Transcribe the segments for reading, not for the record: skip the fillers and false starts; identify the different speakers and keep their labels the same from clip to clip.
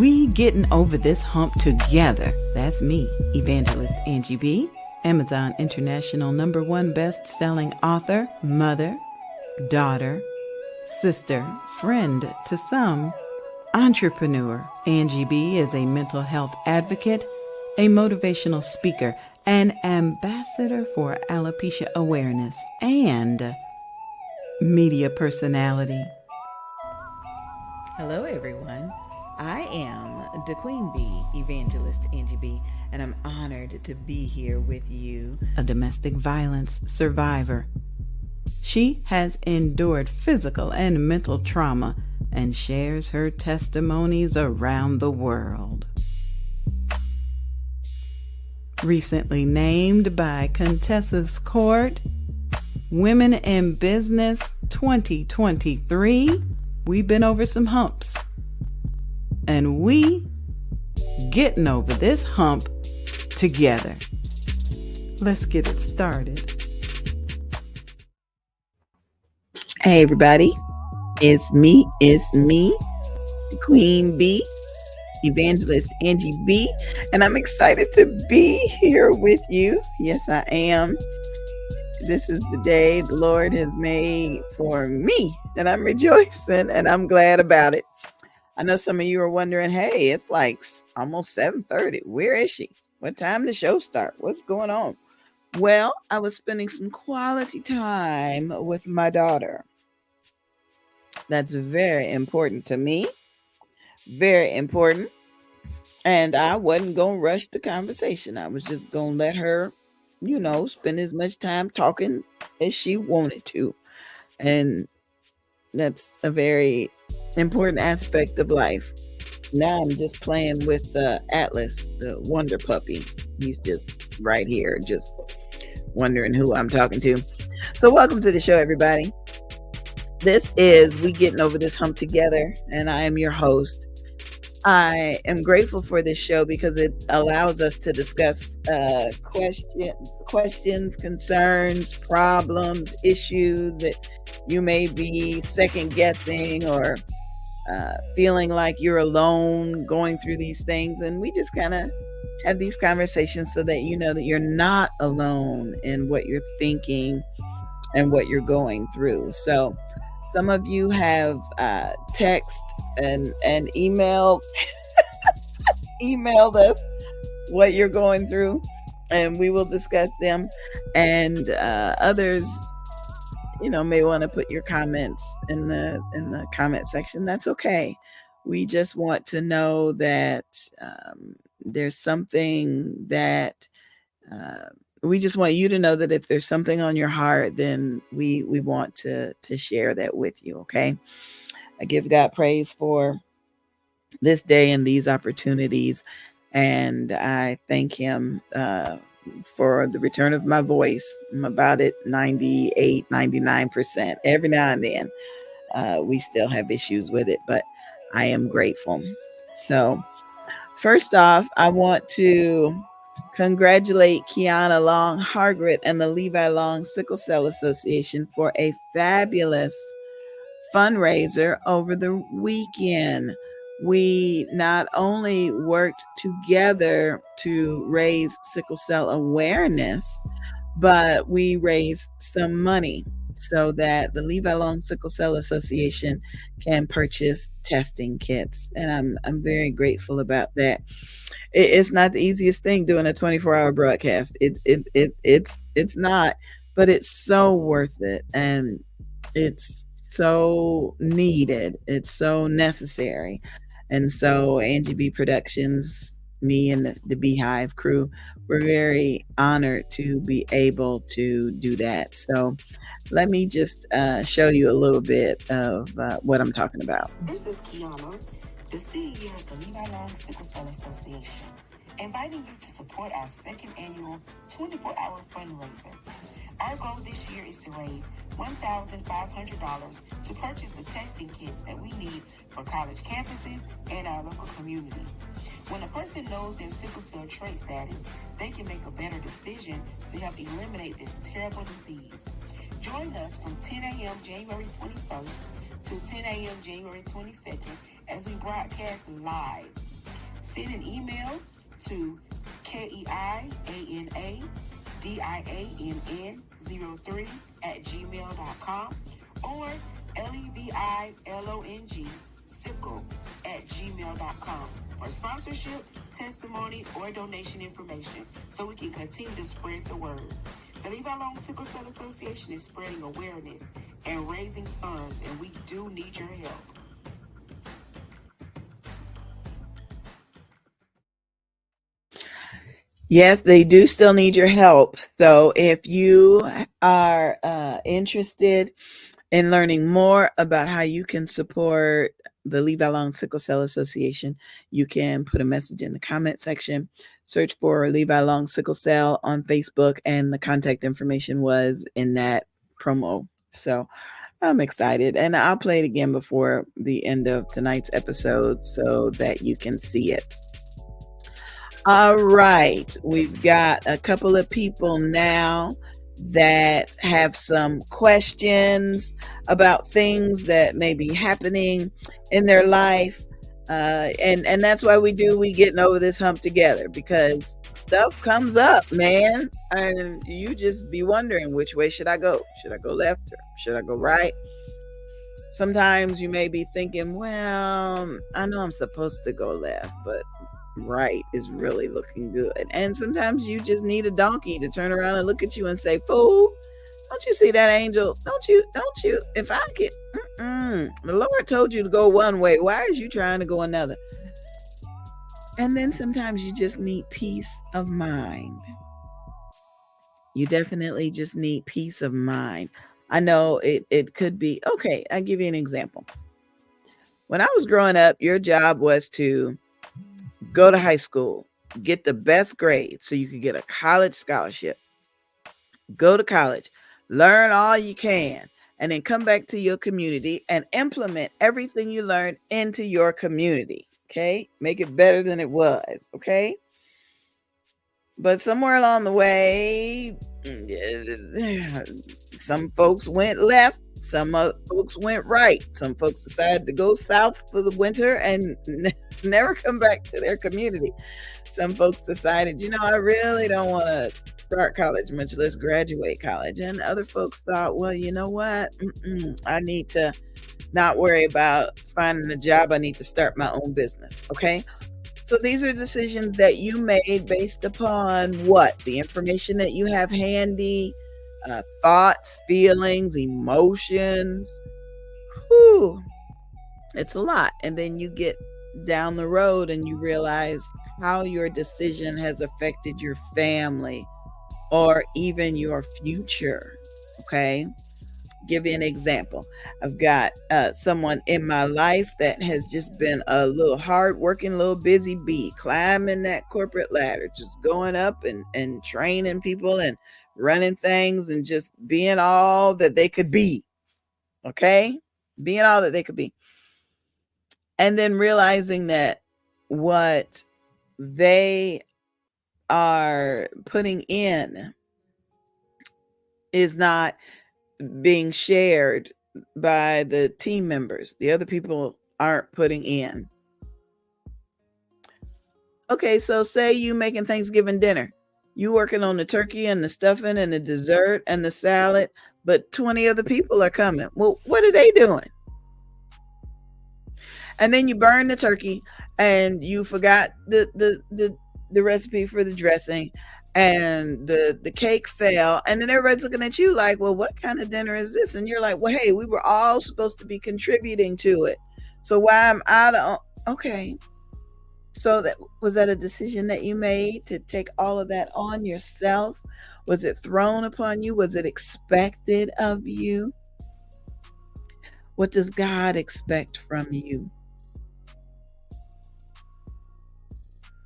Speaker 1: We getting over this hump together. That's me, Evangelist Angie B., Amazon International #1 best-selling author, mother, daughter, sister, friend to some, entrepreneur. Angie B. is a mental health advocate, a motivational speaker, an ambassador for alopecia awareness, and media personality. Hello, everyone. I am the Queen Bee, Evangelist Angie B., and I'm honored to be here with you, a domestic violence survivor. She has endured physical and mental trauma and shares her testimonies around the world. Recently named by Contessa's Court, Women in Business 2023, we've been over some humps. And we getting over this hump together. Let's get it started. Hey everybody, it's me, the Queen Bee, Evangelist Angie B, and I'm excited to be here with you. Yes, I am. This is the day the Lord has made for me, and I'm rejoicing, and I'm glad about it. I know some of you are wondering, hey, it's like almost 7:30. Where is she? What time the show start? What's going on? Well, I was spending some quality time with my daughter. That's very important to me. Very important. And I wasn't going to rush the conversation. I was just going to let her, spend as much time talking as she wanted to. And that's a very important aspect of life. Now I'm just playing with Atlas, the wonder puppy. He's just right here, just wondering who I'm talking to. So welcome to the show, everybody. This is We Getting Over This Hump Together, and I am your host. I am grateful for this show because it allows us to discuss questions, concerns, problems, issues that you may be second guessing or feeling like you're alone going through these things. And we just kind of have these conversations so that you know that you're not alone in what you're thinking and what you're going through. So some of you have text and emailed us what you're going through, and we will discuss them. And others, may want to put your comments in the comment section. That's okay. We just want to know that there's something that we just want you to know that if there's something on your heart, then we want to share that with you. Okay. I give God praise for this day and these opportunities. And I thank him for the return of my voice. I'm about at 98, 99%. Every now and then we still have issues with it, but I am grateful. So first off, I want to congratulate Kiana Long Hargret and the Levi Long Sickle Cell Association for a fabulous fundraiser over the weekend. We not only worked together to raise sickle cell awareness, but we raised some money so that the Levi Long Sickle Cell Association can purchase testing kits. And I'm very grateful about that. It's not the easiest thing doing a 24-hour broadcast. It's not, but it's so worth it. And it's so needed. It's so necessary. And so Angie B Productions, me and the Beehive crew, we're very honored to be able to do that. So let me just show you a little bit of what I'm talking about.
Speaker 2: This is Kiana, the CEO of the Levi Long Sickle Cell Association, inviting you to support our second annual 24-hour fundraiser. Our goal this year is to raise $1,500 to purchase the testing kits that we need for college campuses and our local communities. When a person knows their sickle cell trait status, they can make a better decision to help eliminate this terrible disease. Join us from 10 a.m. January 21st to 10 a.m. January 22nd as we broadcast live Send an email to KEIANADIANN03 or LEVILONG@gmail.com for sponsorship, testimony, or donation information so we can continue to spread the word. The Levi Long Sickle Cell Association is spreading awareness and raising funds, and we do need your help.
Speaker 1: Yes, they do still need your help. So if you are interested in learning more about how you can support the Levi Long Sickle Cell Association, you can put a message in the comment section, search for Levi Long Sickle Cell on Facebook, and the contact information was in that promo. So I'm excited, and I'll play it again before the end of tonight's episode so that you can see it. All right, we've got a couple of people now that have some questions about things that may be happening in their life. And that's why we getting over this hump together, because stuff comes up, man. And you just be wondering, which way should I go? Should I go left or should I go right? Sometimes you may be thinking, well, I know I'm supposed to go left, but right is really looking good. And sometimes you just need a donkey to turn around and look at you and say, fool, don't you see that angel? Don't you? If I get, the Lord told you to go one way, why is you trying to go another? And then sometimes you just need peace of mind. You definitely just need peace of mind. I know it could be, okay, I'll give you an example. When I was growing up, your job was to go to high school, get the best grades so you could get a college scholarship, go to college, learn all you can, and then come back to your community and implement everything you learned into your community. Okay? Make it better than it was. Okay? But somewhere along the way, some folks went left, some folks went right. Some folks decided to go south for the winter and never come back to their community. Some folks decided, I really don't want to start college, much less graduate college. And other folks thought, well, you know what? I need to not worry about finding a job. I need to start my own business. Okay? So these are decisions that you made based upon what? The information that you have handy, thoughts, feelings, emotions. Whew, it's a lot. And then you get down the road and you realize how your decision has affected your family or even your future. Okay? Give you an example. I've got someone in my life that has just been a little hardworking, little busy bee, climbing that corporate ladder, just going up and training people and running things and just being all that they could be. Okay? Being all that they could be. And then realizing that what they are putting in is not being shared by the team members. The other people aren't putting in. Okay, so say you making Thanksgiving dinner. You working on the turkey and the stuffing and the dessert and the salad, but 20 other people are coming. Well, what are they doing? And then you burn the turkey and you forgot the recipe for the dressing, and the cake fell, and then everybody's looking at you like, well, what kind of dinner is this? And you're like, well, hey, we were all supposed to be contributing to it, so why am I okay? So was that a decision that you made to take all of that on yourself? Was it thrown upon you? Was it expected of you? What does God expect from you?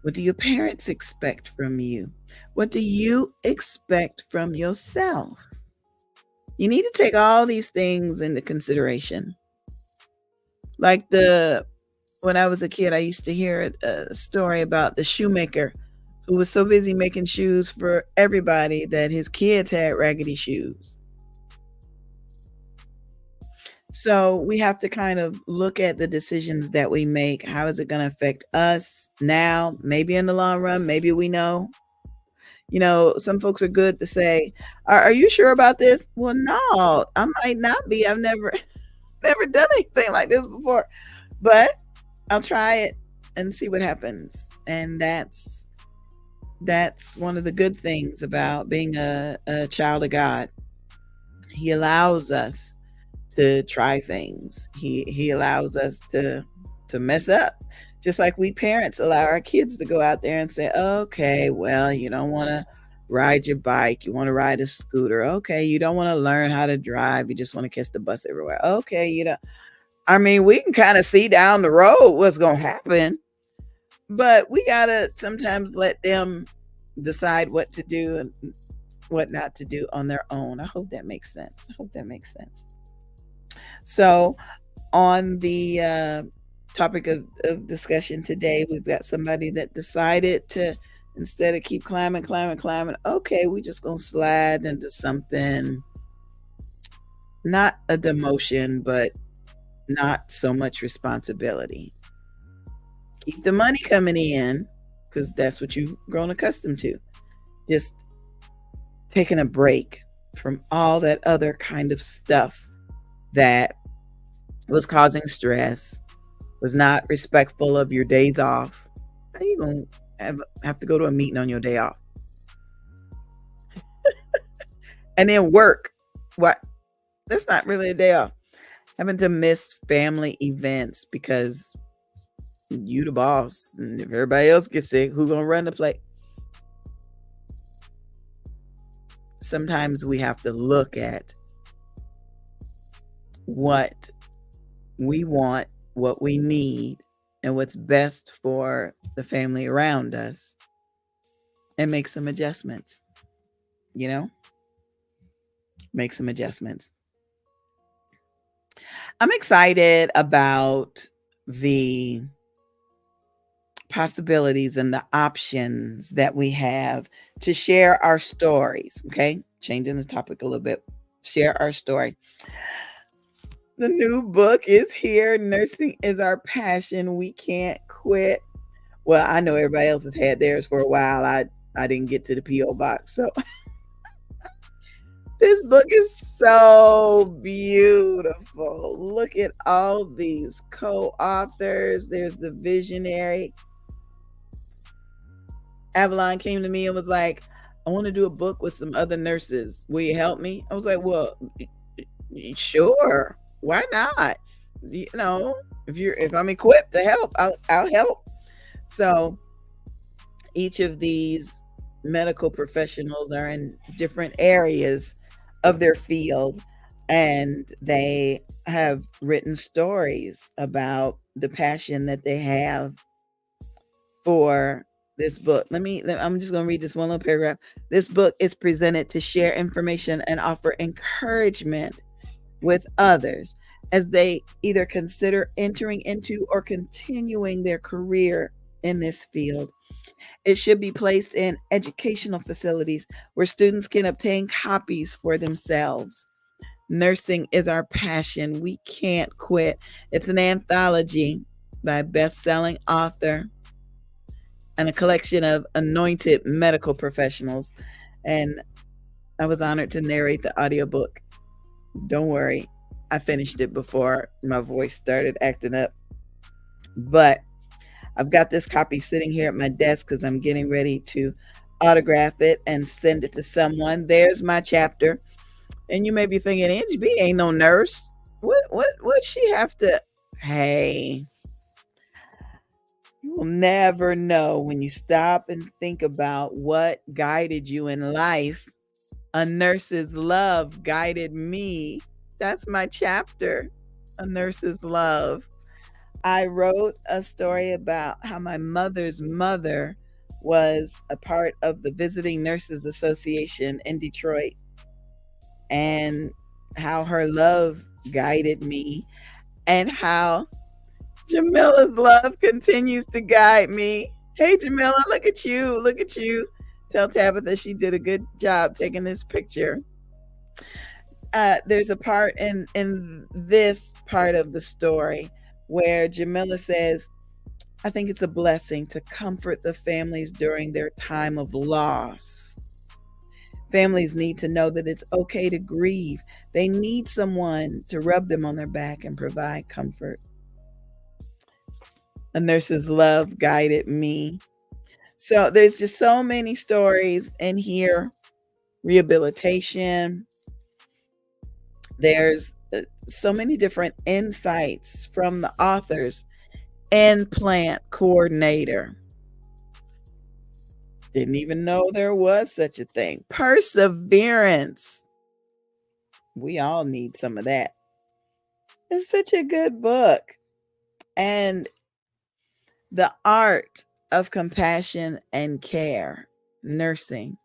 Speaker 1: What do your parents expect from you? What do you expect from yourself? You need to take all these things into consideration. Like when I was a kid, I used to hear a story about the shoemaker who was so busy making shoes for everybody that his kids had raggedy shoes. So we have to kind of look at the decisions that we make. How is it going to affect us now? Maybe in the long run, maybe we know. Some folks are good to say, are you sure about this? Well, no, I might not be. I've never never done anything like this before. But I'll try it and see what happens. And that's one of the good things about being a child of God. He allows us to try things. He allows us to mess up. Just like we parents allow our kids to go out there and say, okay, well, you don't want to ride your bike. You want to ride a scooter. Okay, you don't want to learn how to drive. You just want to catch the bus everywhere. Okay, I mean, we can kind of see down the road what's going to happen, but we got to sometimes let them decide what to do and what not to do on their own. I hope that makes sense. So, on the topic of discussion today, we've got somebody that decided to, instead of keep climbing, okay, we just gonna slide into something, not a demotion, but not so much responsibility. Keep the money coming in because that's what you've grown accustomed to. Just taking a break from all that other kind of stuff that was causing stress, was not respectful of your days off. How you gonna have to go to a meeting on your day off? And then work. What? That's not really a day off. Having to miss family events because you the boss, and if everybody else gets sick, who gonna run the play? Sometimes we have to look at what we want, what we need, and what's best for the family around us and make some adjustments. Make some adjustments. I'm excited about the possibilities and the options that we have to share our stories. Okay, changing the topic a little bit. Share our story. The new book is here. Nursing is Our Passion. We Can't Quit. Well, I know everybody else has had theirs for a while. I didn't get to the P.O. box. So this book is so beautiful. Look at all these co-authors. There's the visionary. Avalon came to me and was like, I want to do a book with some other nurses. Will you help me? I was like, well, sure. Why not? If I'm equipped to help, I'll help. So each of these medical professionals are in different areas of their field, and they have written stories about the passion that they have for this book. I'm just going to read this one little paragraph. This book is presented to share information and offer encouragement with others as they either consider entering into or continuing their career in this field. It should be placed in educational facilities where students can obtain copies for themselves. Nursing is Our Passion. We Can't Quit. It's an anthology by a best-selling author and a collection of anointed medical professionals. And I was honored to narrate the audiobook. Don't worry, I finished it before my voice started acting up. But I've got this copy sitting here at my desk because I'm getting ready to autograph it and send it to someone. There's my chapter. And you may be thinking, Angie B ain't no nurse. What she have to? Hey, you will never know when you stop and think about what guided you in life. A Nurse's Love guided me. That's my chapter, A Nurse's Love. I wrote a story about how my mother's mother was a part of the Visiting Nurses Association in Detroit, and how her love guided me, and how Jamila's love continues to guide me. Hey, Jamila, look at you. Look at you. Tell Tabitha she did a good job taking this picture. there's a part in this part of the story where Jamila says, I think it's a blessing to comfort the families during their time of loss. Families need to know that it's okay to grieve. They need someone to rub them on their back and provide comfort. A nurse's love guided me. So there's just so many stories in here. Rehabilitation. There's so many different insights from the authors. Implant coordinator. Didn't even know there was such a thing. Perseverance. We all need some of that. It's such a good book. And the art of compassion and care, nursing.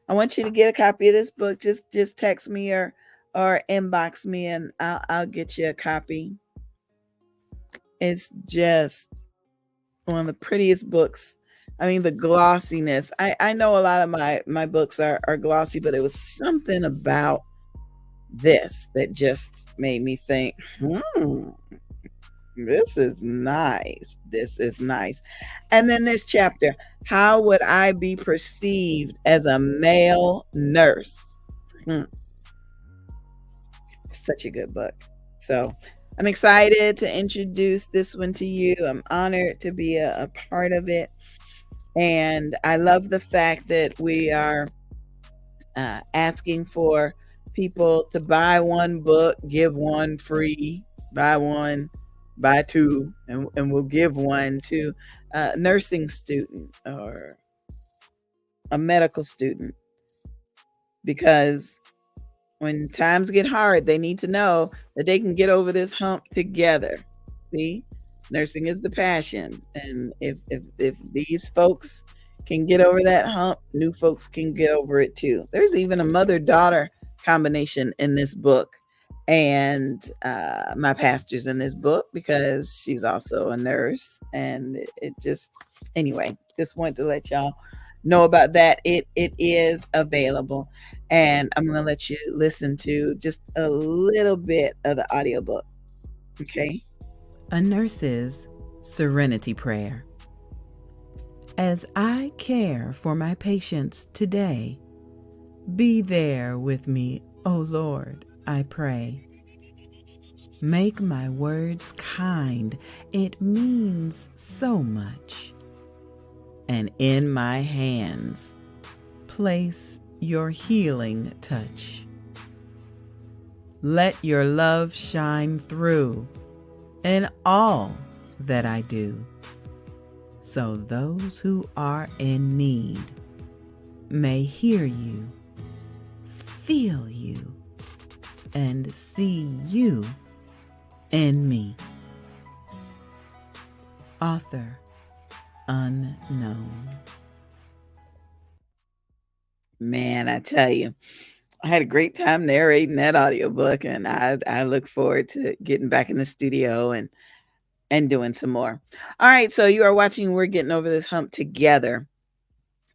Speaker 1: I want you to get a copy of this book. Just text me or inbox me and I'll get you a copy. It's just one of the prettiest books. I mean, the glossiness. I know a lot of my books are glossy, but it was something about this that just made me think, this is nice. This is nice. And then this chapter, how would I be perceived as a male nurse? Hmm. Such a good book. So I'm excited to introduce this one to you. I'm honored to be a part of it. And I love the fact that we are asking for people to buy one book, give one free, buy one, buy two, and we'll give one to a nursing student or a medical student. Because when times get hard, they need to know that they can get over this hump together. See, nursing is the passion, and if these folks can get over that hump, new folks can get over it too. There's even a mother-daughter combination in this book, and my pastor's in this book because she's also a nurse, and it just anyway, just wanted to let y'all know about that. It is available, and I'm gonna let you listen to just a little bit of the audiobook. Okay. A Nurse's Serenity Prayer. As I care for my patients today, be there with me, O Lord, I pray. Make my words kind, it means so much. And in my hands, place your healing touch. Let your love shine through in all that I do, so those who are in need may hear you, feel you, and see you in me. Author unknown. Man, I tell you, I had a great time narrating that audiobook, and I look forward to getting back in the studio and doing some more. All right, so you are watching We're Getting Over This Hump Together,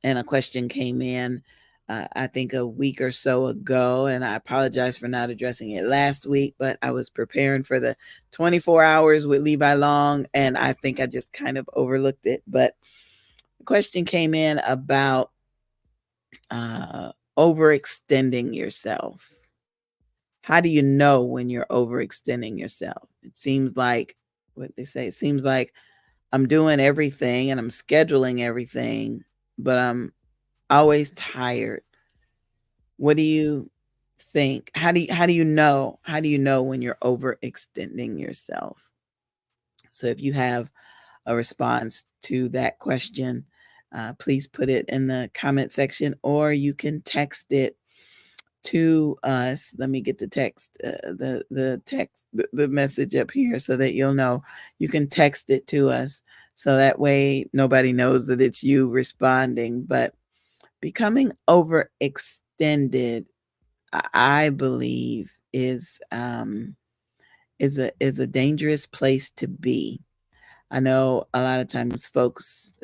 Speaker 1: and a question came in I think a week or so ago, and I apologize for not addressing it last week, but I was preparing for the 24 hours with Levi Long, and I think I just kind of overlooked it. But the question came in about overextending yourself. How do you know when you're overextending yourself? It seems like what they say, it seems like I'm doing everything and I'm scheduling everything, but I'm always tired. What do you think? How do you know? How do you know when you're overextending yourself? So if you have a response to that question, please put it in the comment section, or you can text it to us. Let me get the text, the message up here so that you'll know. You can text it to us so that way nobody knows that it's you responding. But becoming overextended, I believe, is a dangerous place to be. I know a lot of times folks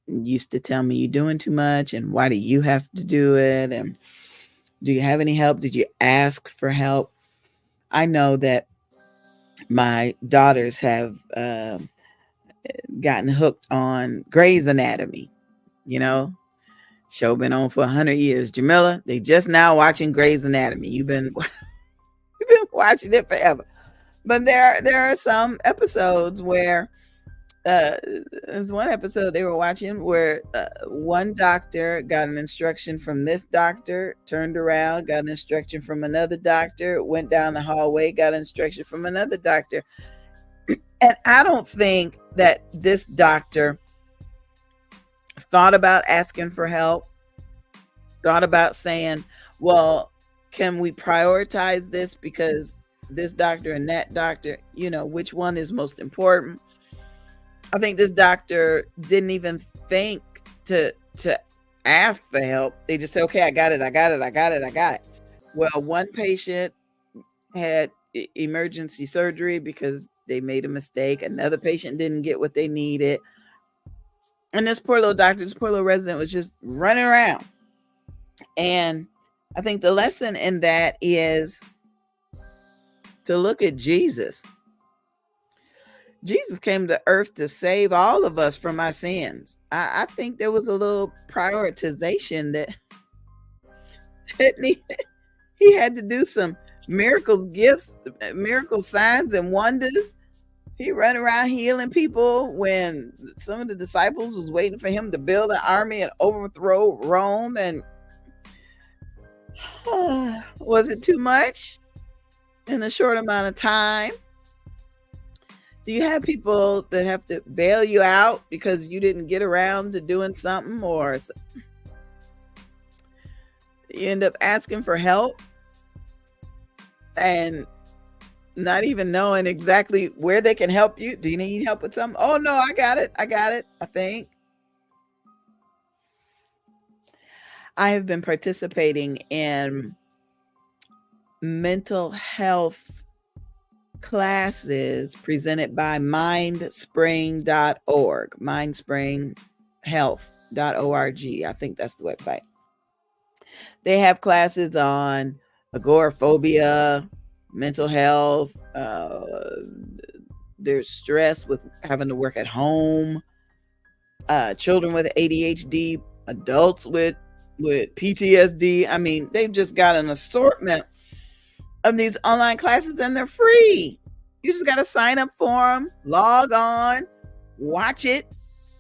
Speaker 1: used to tell me you're doing too much and why do you have to do it, and Do you have any help? Did you ask for help? I know that my daughters have gotten hooked on Grey's Anatomy. You know, show been on for 100 years. Jamila, they just now watching Grey's Anatomy. You've been you've been watching it forever. But there are some episodes where there's one episode they were watching where one doctor got an instruction from this doctor, turned around, got an instruction from another doctor, went down the hallway, got an instruction from another doctor. And I don't think that this doctor thought about asking for help, thought about saying, well, can we prioritize this because this doctor and that doctor, which one is most important? I think this doctor didn't even think to ask for help. They just said, okay, I got it. Well, one patient had emergency surgery because they made a mistake. Another patient didn't get what they needed. And this poor little doctor, this poor little resident was just running around. And I think the lesson in that is to look at Jesus. Jesus came to earth to save all of us from our sins. I think there was a little prioritization that he had to do some miracle gifts, miracle signs and wonders. He ran around healing people when some of the disciples was waiting for him to build an army and overthrow Rome. And was it too much in a short amount of time? Do you have people that have to bail you out because you didn't get around to doing something, or you end up asking for help and not even knowing exactly where they can help you? Do you need help with something? Oh, no, I got it. I think. I have been participating in mental health classes presented by mindspring.org, mindspringhealth.org. I think that's the website. They have classes on agoraphobia, mental health. There's stress with having to work at home, children with ADHD, adults with PTSD. I mean, they've just got an assortment of these online classes, and they're free. You just got to sign up for them, log on, watch it.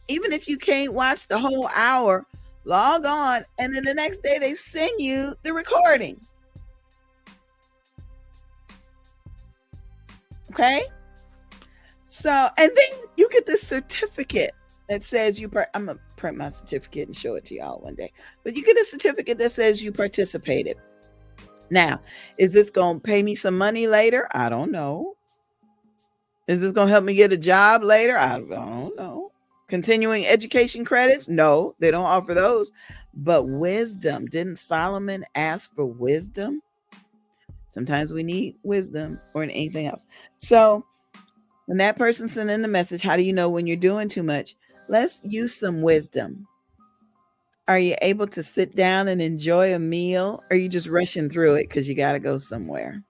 Speaker 1: Even if you can't watch the whole hour, log on, and then the next day they send you the recording. Okay? So, and then you get this certificate that says I'm going to print my certificate and show it to y'all one day. But you get a certificate that says you participated. Now, is this going to pay me some money later? I don't know. Is this going to help me get a job later? I don't know. Continuing education credits? No, they don't offer those. But wisdom. Didn't Solomon ask for wisdom? Sometimes we need wisdom or anything else. So when that person sent in the message, how do you know when you're doing too much? Let's use some wisdom. Are you able to sit down and enjoy a meal? Or are you just rushing through it because you got to go somewhere?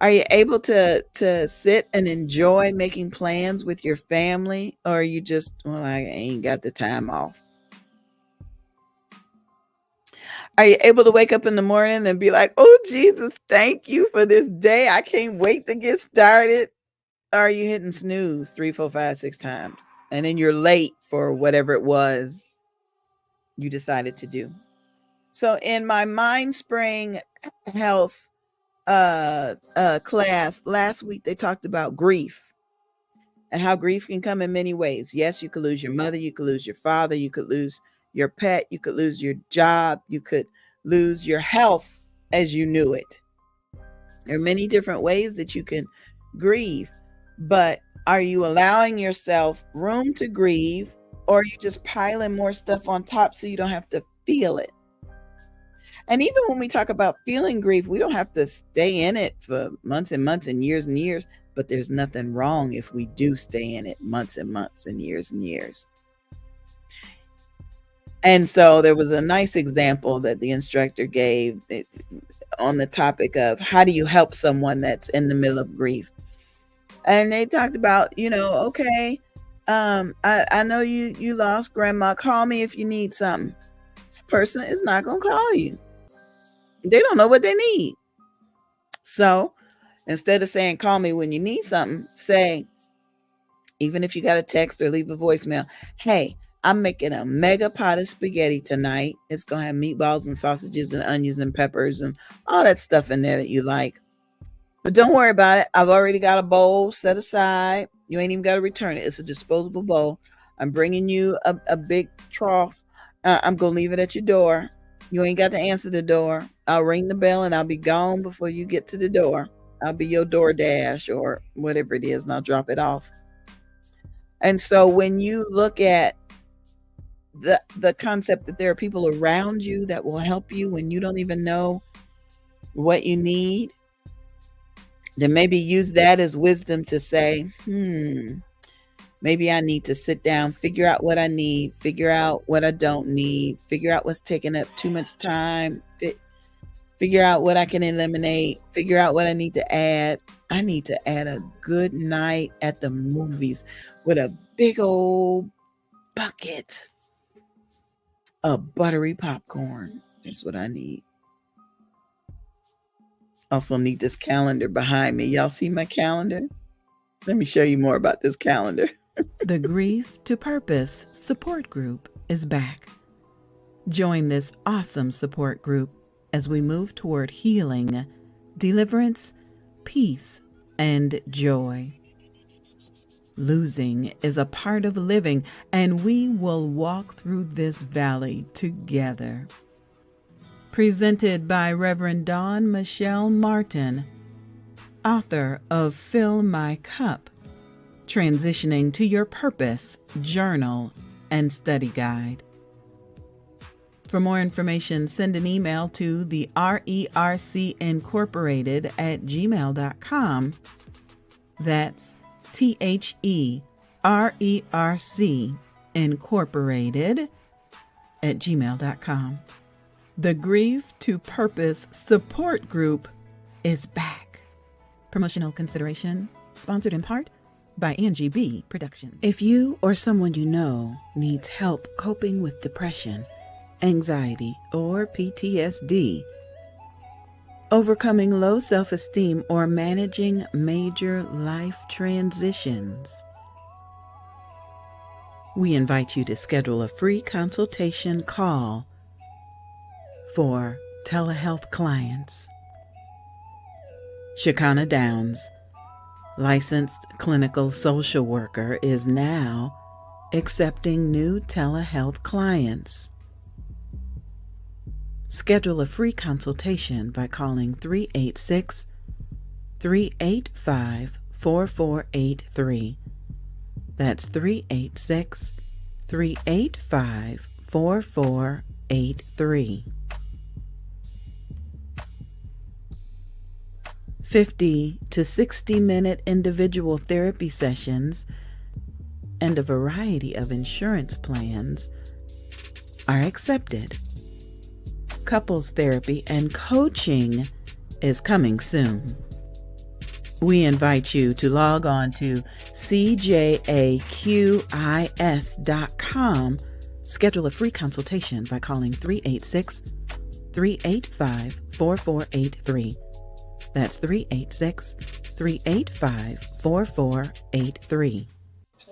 Speaker 1: Are you able to sit and enjoy making plans with your family? Or are you just, well, I ain't got the time off? Are you able to wake up in the morning and be like, oh, Jesus, thank you for this day. I can't wait to get started. Or are you hitting snooze 3, 4, 5, 6 times? And then you're late for whatever it was you decided to do. So in my MindSpring Health class last week, they talked about grief and how grief can come in many ways. Yes, you could lose your mother, you could lose your father, you could lose your pet, you could lose your job, you could lose your health as you knew it. There are many different ways that you can grieve, but are you allowing yourself room to grieve, or are you just piling more stuff on top so you don't have to feel it? And even when we talk about feeling grief, we don't have to stay in it for months and months and years, but there's nothing wrong if we do stay in it months and months and years. And so there was a nice example that the instructor gave on the topic of how do you help someone that's in the middle of grief. And they talked about, okay, I know you lost grandma. Call me if you need something. Person is not going to call you. They don't know what they need. So instead of saying, call me when you need something, say, even if you got a text or leave a voicemail, hey, I'm making a mega pot of spaghetti tonight. It's going to have meatballs and sausages and onions and peppers and all that stuff in there that you like. But don't worry about it. I've already got a bowl set aside. You ain't even got to return it. It's a disposable bowl. I'm bringing you a big trough. I'm going to leave it at your door. You ain't got to answer the door. I'll ring the bell and I'll be gone before you get to the door. I'll be your DoorDash or whatever it is, and I'll drop it off. And so when you look at the concept that there are people around you that will help you when you don't even know what you need, then maybe use that as wisdom to say, maybe I need to sit down, figure out what I need, figure out what I don't need, figure out what's taking up too much time, figure out what I can eliminate, figure out what I need to add. I need to add a good night at the movies with a big old bucket of buttery popcorn. That's what I need. Also need this calendar behind me. Y'all see my calendar? Let me show you more about this calendar.
Speaker 3: The Grief to Purpose support group is back. Join this awesome support group as we move toward healing, deliverance, peace, and joy. Losing is a part of living, and we will walk through this valley together. Presented by Reverend Dawn Michelle Martin, author of Fill My Cup, Transitioning to Your Purpose Journal and Study Guide. For more information, send an email to the RERCincorporated@gmail.com. That's THERERC Incorporated@gmail.com. The Grief to Purpose support group is back. Promotional consideration sponsored in part by Angie B. Productions. If you or someone you know needs help coping with depression, anxiety, or PTSD, overcoming low self-esteem, or managing major life transitions, we invite you to schedule a free consultation call for telehealth clients. Shekinah Downs, licensed clinical social worker, is now accepting new telehealth clients. Schedule a free consultation by calling 386-385-4483. That's 386-385-4483. 50 to 60-minute individual therapy sessions and a variety of insurance plans are accepted. Couples therapy and coaching is coming soon. We invite you to log on to cjaqis.com. Schedule a free consultation by calling 386-385-4483. That's 386-385-4483.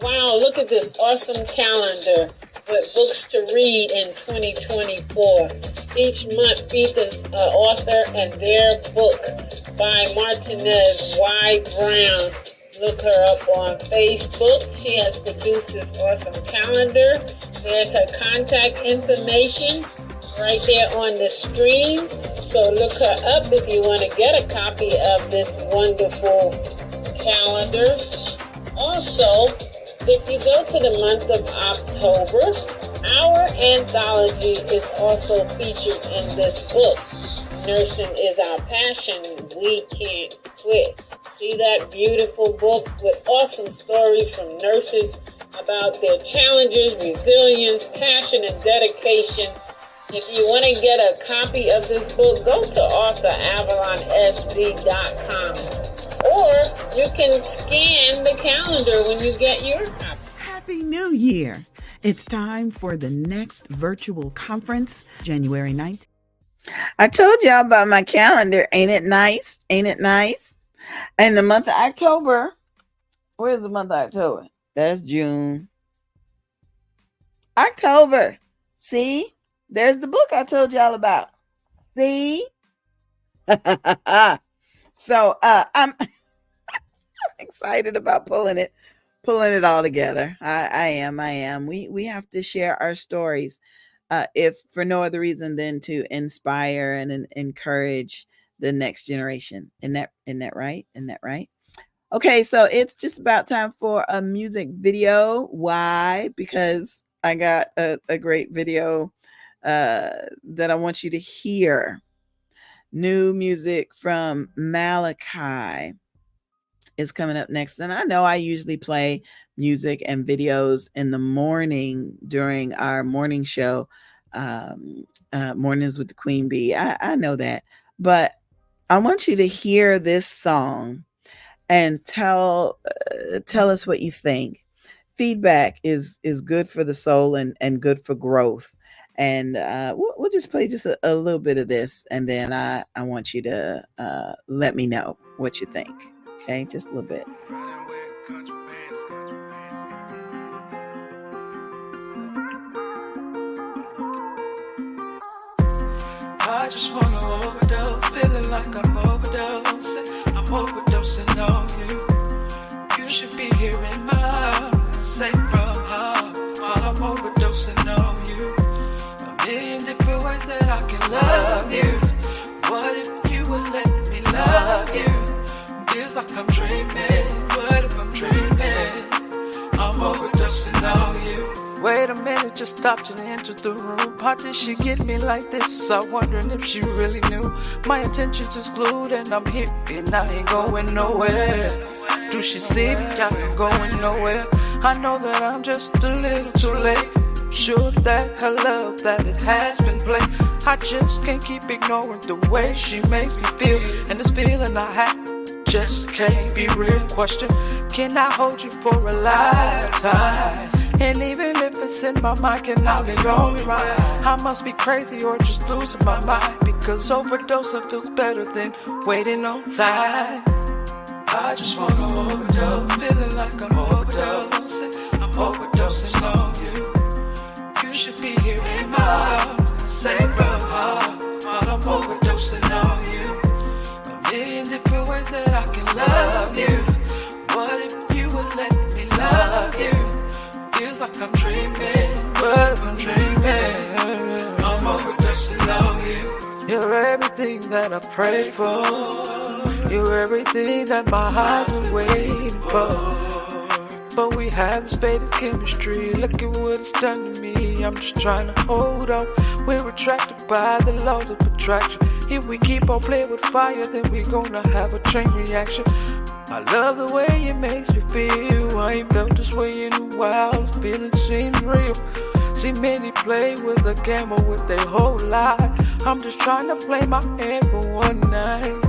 Speaker 4: Wow, look at this awesome calendar with books to read in 2024. Each month features an author and their book by Martinez Y. Brown. Look her up on Facebook. She has produced this awesome calendar. There's her contact information right there on the screen. So look her up if you want to get a copy of this wonderful calendar. Also, if you go to the month of October, our anthology is also featured in this book. Nursing is our passion. We can't quit. See that beautiful book with awesome stories from nurses about their challenges, resilience, passion, and dedication. If you want to get a copy of this book, go to author.avalonsb.com, or you can scan the calendar when you get your copy.
Speaker 3: Happy New Year! It's time for the next virtual conference, January 9th.
Speaker 1: I told y'all about my calendar. Ain't it nice? Ain't it nice? And the month of October, where's the month of October? That's June. October. See? There's the book I told y'all about. See? So I'm excited about pulling it all together. I am. We have to share our stories, if for no other reason than to inspire and encourage the next generation. Isn't that right? Isn't that right? Okay, so it's just about time for a music video. Why? Because I got a great video that I want you to hear. New music from Malachi is coming up next. And I know I usually play music and videos in the morning during our morning show, Mornings with the Queen Bee. I know that. But I want you to hear this song and tell us what you think. Feedback is good for the soul and good for growth. And we'll just play just a little bit of this, and then I want you to let me know what you think. Okay, just a little bit.
Speaker 5: I just wanna overdose, feeling like I'm overdosing. I'm overdosing on you. You should be here in my arms, safe from harm. While I'm overdosing on you, a million different ways that I can love you. What if you would let me love you? Feels like I'm dreaming. What if I'm dreaming? I'm overdosing on you. Wait a minute, just stopped and entered the room. How did she get me like this? I'm wondering if she really knew. My attention's just glued and I'm here and I ain't going nowhere. Do she see me? I ain't going nowhere. I know that I'm just a little too late. Sure that her love, that it has been placed. I just can't keep ignoring the way she makes me feel. And this feeling I have just can't be real. Question, can I hold you for a lifetime? And even if it's in my mind, can I be only right? I must be crazy or just losing my mind, because overdosing feels better than waiting on time. I just wanna overdose, feeling like I'm overdosing. I'm overdosing on you. You should be here in my arms, safe from harm. While I'm overdosing on you, a million different ways that I can love you. What if you would let me love you? Feels like I'm dreaming, but I'm dreaming. I'm overdosing on you. You're everything that I prayed for. You're everything that my heart's been waiting for. But we have this faded chemistry. Look at what it's done to me. I'm just trying to hold on. We're attracted by the laws of attraction. If we keep on playing with fire, then we're gonna have a chain reaction. I love the way it makes me feel. I ain't felt this way in a while. This feeling seems real. See many play with a gamble with their whole life. I'm just trying to play my hand for one night.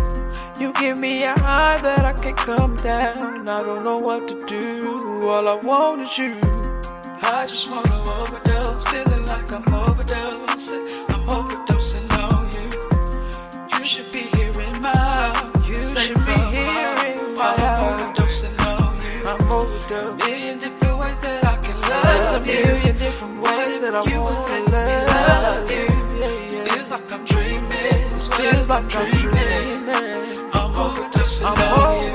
Speaker 5: You give me a high that I can't come down. I don't know what to do. All I want is you. I just wanna overdose, feeling like I'm overdosing. I'm overdosing on you. You should be here in my arms. You should be here in my arms. I'm overdosing on you. I'm overdosing. Million different ways that I can love you. A million different ways that I want to love you. Feels like I'm dreaming. Feels like I'm dreaming. I'm overdosing on you.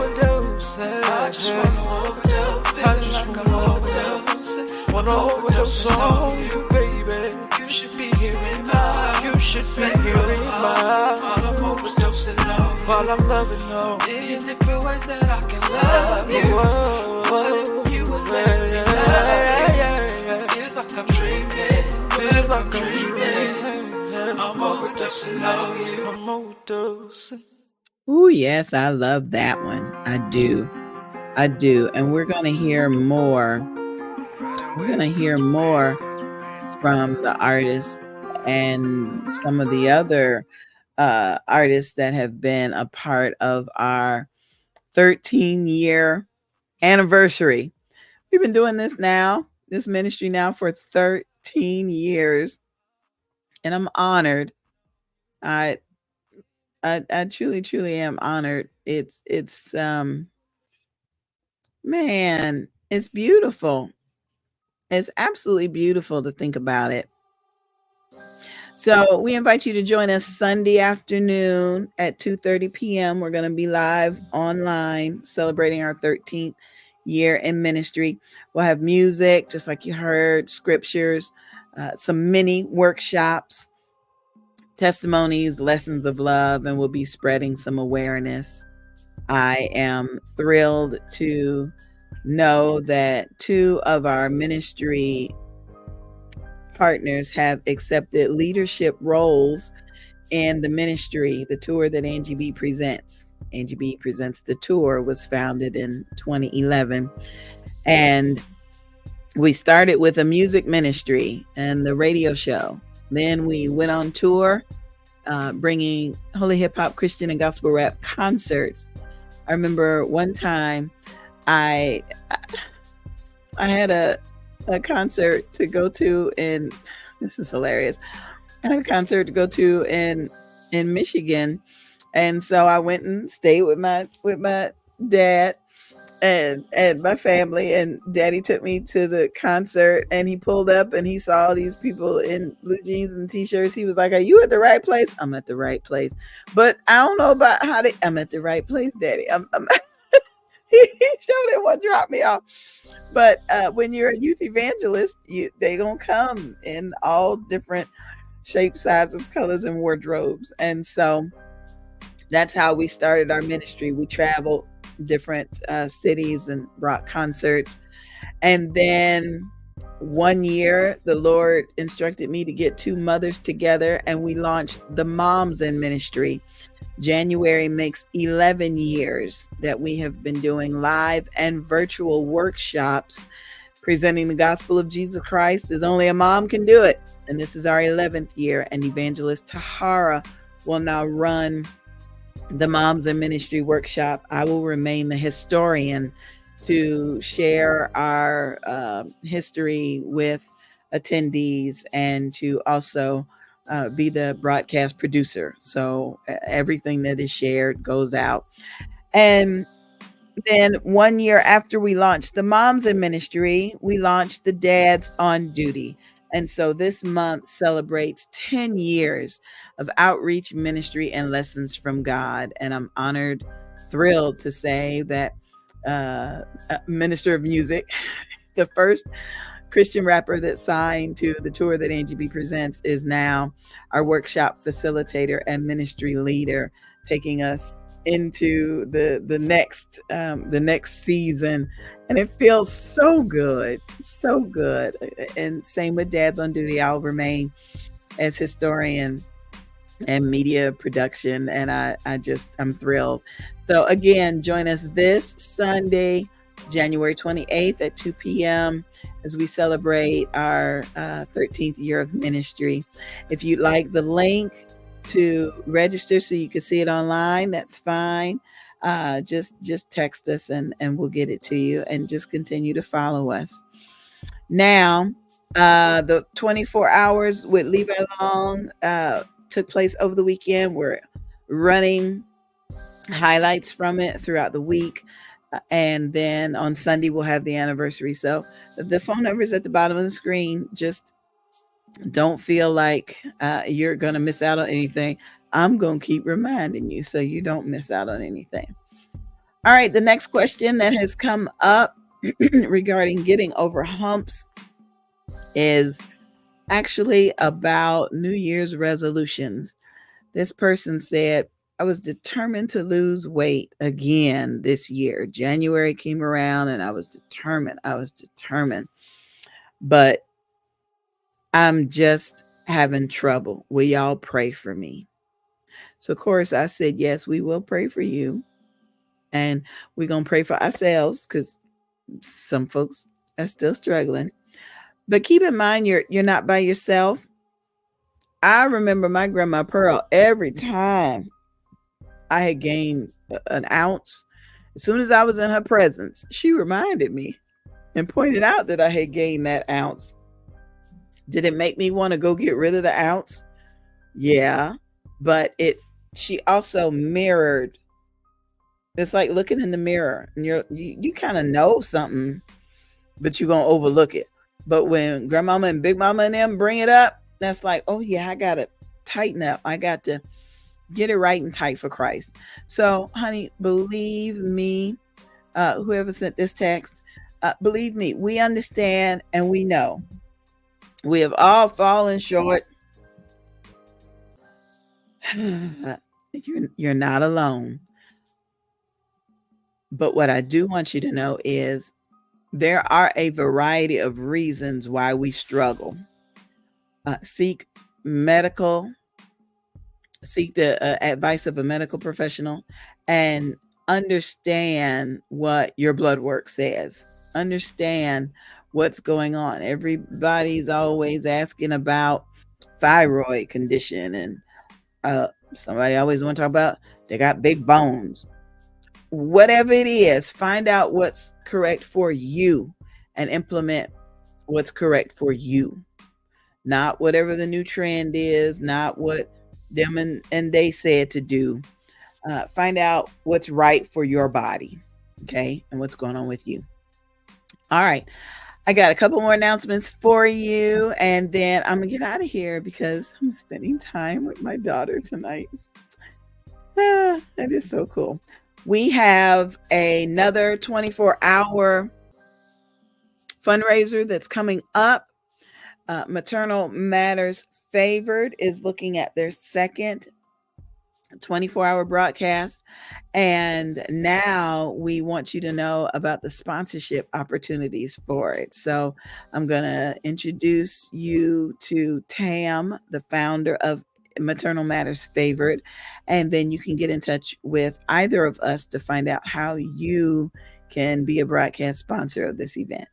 Speaker 5: I just wanna overdose. Feeling like I'm overdosing. Wanna overdose on you, baby. You should be here in my arms. You should be here in my arms. While I'm overdosing on you. While I'm loving you. Million different ways that I can love you. What if you would let me love you? Feels like I'm dreaming. Feels like I'm dreaming. I'm overdosing on you. I'm overdosing.
Speaker 1: Ooh, yes, I love that one. I do. And we're going to hear more we're going to hear more from the artist and some of the other artists that have been a part of our 13-year anniversary. We've been doing this ministry now for 13 years, and I'm honored. I I truly, truly am honored. It's man, it's beautiful. It's absolutely beautiful to think about it. So we invite you to join us Sunday afternoon at 2:30 p.m. We're going to be live online celebrating our 13th year in ministry. We'll have music, just like you heard, scriptures, some mini workshops, testimonies, lessons of love, and we'll be spreading some awareness. I am thrilled to know that 2 of our ministry partners have accepted leadership roles in the ministry, the tour that Angie B presents. Angie B Presents the Tour was founded in 2011. And we started with a music ministry and the radio show. Then we went on tour, bringing holy hip hop, Christian, and gospel rap concerts. I remember one time I had a concert to go to in, this is hilarious. I had a concert to go to in Michigan. And so I went and stayed with my dad and my family, and daddy took me to the concert, and he pulled up and he saw these people in blue jeans and t-shirts. He was like, "Are you at the right place?" I'm at the right place, but I don't know about how I'm at the right place, daddy. He showed it what dropped me off. But when you're a youth evangelist, they gonna come in all different shapes, sizes, colors, and wardrobes. And so that's how we started our ministry. We traveled different cities and brought concerts. And then one year, the Lord instructed me to get 2 mothers together, and we launched the Moms in Ministry. January makes 11 years that we have been doing live and virtual workshops presenting the gospel of Jesus Christ as only a mom can do it. And this is our 11th year, and Evangelist Tahara will now run the Moms in Ministry workshop. I will remain the historian to share our history with attendees and to also be the broadcast producer. So everything that is shared goes out. And then 1 year after we launched the Moms in Ministry, we launched the Dads on Duty. And so this month celebrates 10 years of outreach, ministry, and lessons from God. And I'm honored, thrilled to say that Minister of Music, the first Christian rapper that signed to the tour that Angie B presents, is now our workshop facilitator and ministry leader, taking us into the next season. And it feels so good, so good. And same with Dads on Duty. I'll remain as historian and media production, and I'm thrilled. So again, join us this Sunday, January 28th at 2 p.m. as we celebrate our 13th year of ministry. If you'd like the link to register so you can see it online, that's fine. Just text us and we'll get it to you, and just continue to follow us. Now, the 24 hours with Levi Long took place over the weekend. We're running highlights from it throughout the week. And then on Sunday, we'll have the anniversary. So the phone number is at the bottom of the screen. Just don't feel like you're going to miss out on anything. I'm going to keep reminding you so you don't miss out on anything. All right. The next question that has come up regarding getting over humps is actually about New Year's resolutions. This person said, "I was determined to lose weight again this year. January came around and I was determined. But I'm just having trouble. Will y'all pray for me?" So of course I said, yes, we will pray for you. And we're going to pray for ourselves because some folks are still struggling. But keep in mind, you're not by yourself. I remember my grandma Pearl, every time I had gained an ounce, as soon as I was in her presence, she reminded me and pointed out that I had gained that ounce. Did it make me want to go get rid of the ounce? Yeah, but she also mirrored. It's like looking in the mirror, and you kind of know something, but you're gonna overlook it. But when grandmama and big mama and them bring it up, that's like, oh yeah, I gotta tighten up. I got to get it right and tight for Christ. So, honey, believe me, whoever sent this text, believe me, we understand and we know. We have all fallen short. You're not alone. But what I do want you to know is there are a variety of reasons why we struggle. Seek the advice of a medical professional and understand what your blood work says. Understand what's going on. Everybody's always asking about thyroid condition, and somebody always want to talk about they got big bones. Whatever it is, find out what's correct for you and implement what's correct for you. Not whatever the new trend is, not what them and they said to do. Find out what's right for your body, okay, and what's going on with you. All right. I got a couple more announcements for you, and then I'm going to get out of here because I'm spending time with my daughter tonight. That is so cool. We have another 24-hour fundraiser that's coming up. Maternal Matters Favored is looking at their second 24-hour broadcast. And now we want you to know about the sponsorship opportunities for it. So I'm going to introduce you to Tam, the founder of Maternal Matters Favored, and then you can get in touch with either of us to find out how you can be a broadcast sponsor of this event.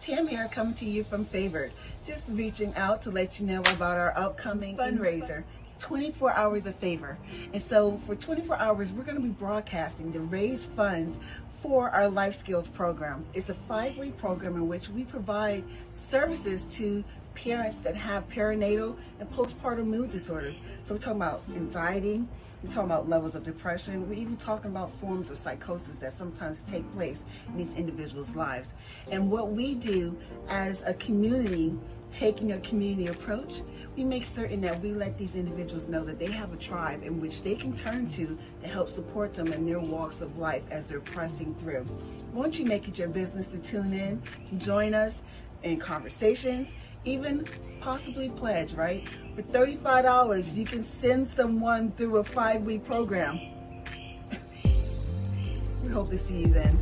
Speaker 6: Tam here, coming to you from Favored. Just reaching out to let you know about our upcoming fundraiser, 24 Hours of Favor. And so for 24 hours, we're going to be broadcasting to raise funds for our Life Skills program. It's a 5-week program in which we provide services to parents that have perinatal and postpartum mood disorders. So we're talking about anxiety, we're talking about levels of depression, we're even talking about forms of psychosis that sometimes take place in these individuals' lives. And what we do as a community, taking a community approach, we make certain that we let these individuals know that they have a tribe in which they can turn to help support them in their walks of life as they're pressing through. Won't you make it your business to tune in, join us in conversations, even possibly pledge, right? For $35, you can send someone through a 5-week program. We hope to see you then.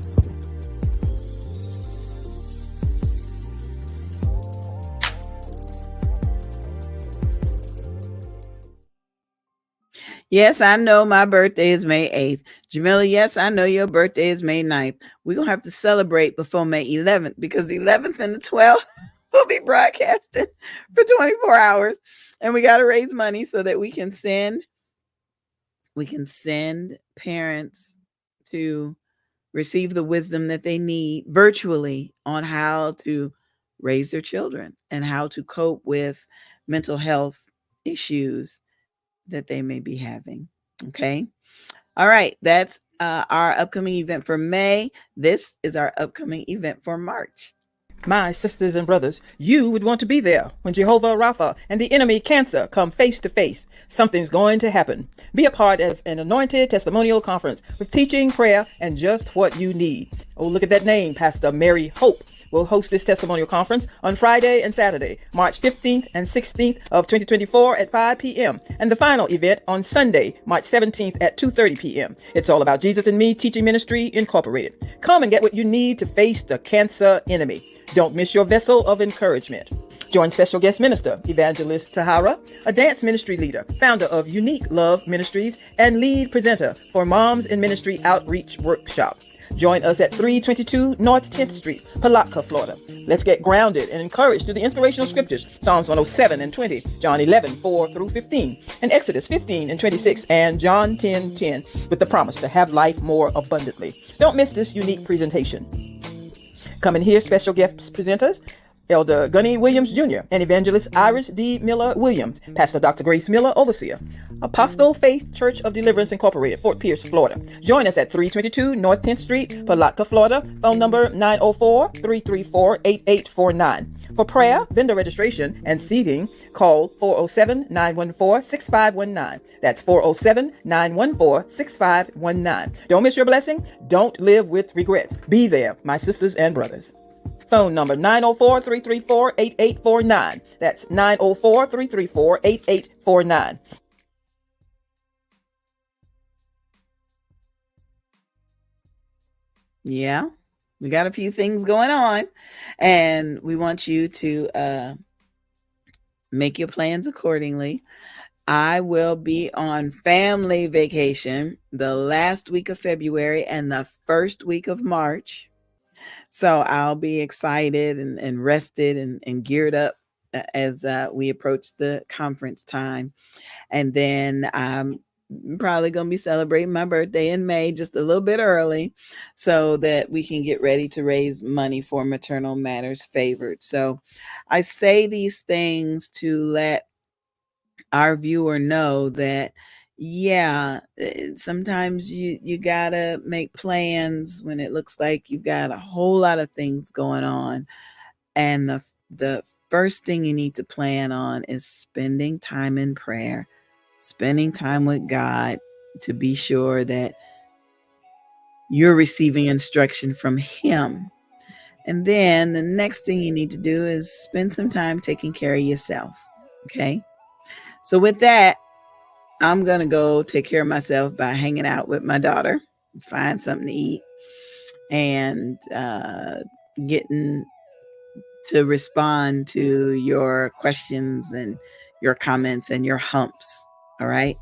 Speaker 1: Yes, I know my birthday is May 8th. Jamila, yes, I know your birthday is May 9th. We're going to have to celebrate before May 11th because the 11th and the 12th will be broadcasted for 24 hours. And we got to raise money so that we can send parents to receive the wisdom that they need virtually on how to raise their children and how to cope with mental health issues that they may be having. Okay. All right. That's our upcoming event for May. This is our upcoming event for March.
Speaker 7: My sisters and brothers, you would want to be there when Jehovah Rapha and the enemy cancer come face to face. Something's going to happen. Be a part of an anointed testimonial conference with teaching, prayer, and just what you need. Oh, look at that name, Pastor Mary Hope will host this testimonial conference on Friday and Saturday, March 15th and 16th of 2024 at 5 p.m. and the final event on Sunday, March 17th at 2:30 p.m. It's all about Jesus and Me Teaching Ministry Incorporated. Come and get what you need to face the cancer enemy. Don't miss your vessel of encouragement. Join special guest minister, Evangelist Tahara, a dance ministry leader, founder of Unique Love Ministries, and lead presenter for Moms in Ministry Outreach Workshop. Join us at 322 North 10th Street, Palatka, Florida. Let's get grounded and encouraged through the inspirational scriptures, Psalms 107 and 20, John 11, 4 through 15, and Exodus 15 and 26, and John 10, 10, with the promise to have life more abundantly. Don't miss this unique presentation. Come and hear special guest presenters, Elder Gunny Williams Jr. and Evangelist Iris D. Miller Williams, Pastor Dr. Grace Miller, Overseer, Apostle Faith Church of Deliverance Incorporated, Fort Pierce, Florida. Join us at 322 North 10th Street, Palatka, Florida. Phone number 904-334-8849. For prayer, vendor registration, and seating, call 407-914-6519. That's 407-914-6519. Don't miss your blessing. Don't live with regrets. Be there, my sisters and brothers. Phone number 904-334-8849. That's 904-334-8849.
Speaker 1: Yeah, we got a few things going on, and we want you to make your plans accordingly. I will be on family vacation the last week of February and the first week of March. So I'll be excited and rested and geared up as we approach the conference time. And then I'm probably going to be celebrating my birthday in May just a little bit early so that we can get ready to raise money for Maternal Matters Favored. So I say these things to let our viewer know that sometimes you gotta make plans when it looks like you've got a whole lot of things going on, and the first thing you need to plan on is spending time in prayer, spending time with God to be sure that you're receiving instruction from Him. And then the next thing you need to do is spend some time taking care of yourself. Okay, so with that, I'm going to go take care of myself by hanging out with my daughter, find something to eat, and getting to respond to your questions and your comments and your humps. All right.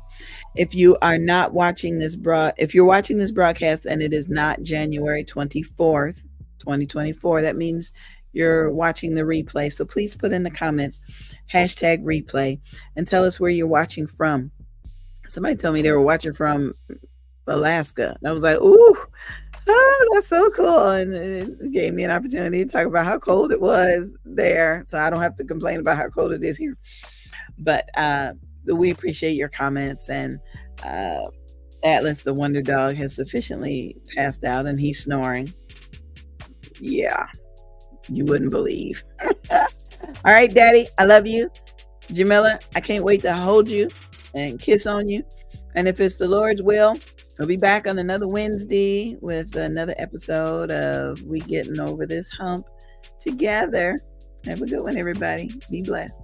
Speaker 1: If you are not watching this if you're watching this broadcast and it is not January 24th, 2024, that means you're watching the replay. So please put in the comments, #replay, and tell us where you're watching from. Somebody told me they were watching from Alaska. And I was like, ooh, that's so cool. And it gave me an opportunity to talk about how cold it was there. So I don't have to complain about how cold it is here. But we appreciate your comments. And Atlas, the Wonder Dog, has sufficiently passed out and he's snoring. Yeah, you wouldn't believe. All right, Daddy, I love you. Jamila, I can't wait to hold you and kiss on you. And if it's the Lord's will, we'll be back on another Wednesday with another episode of We Getting Over This Hump together. Have a good one, everybody. Be blessed.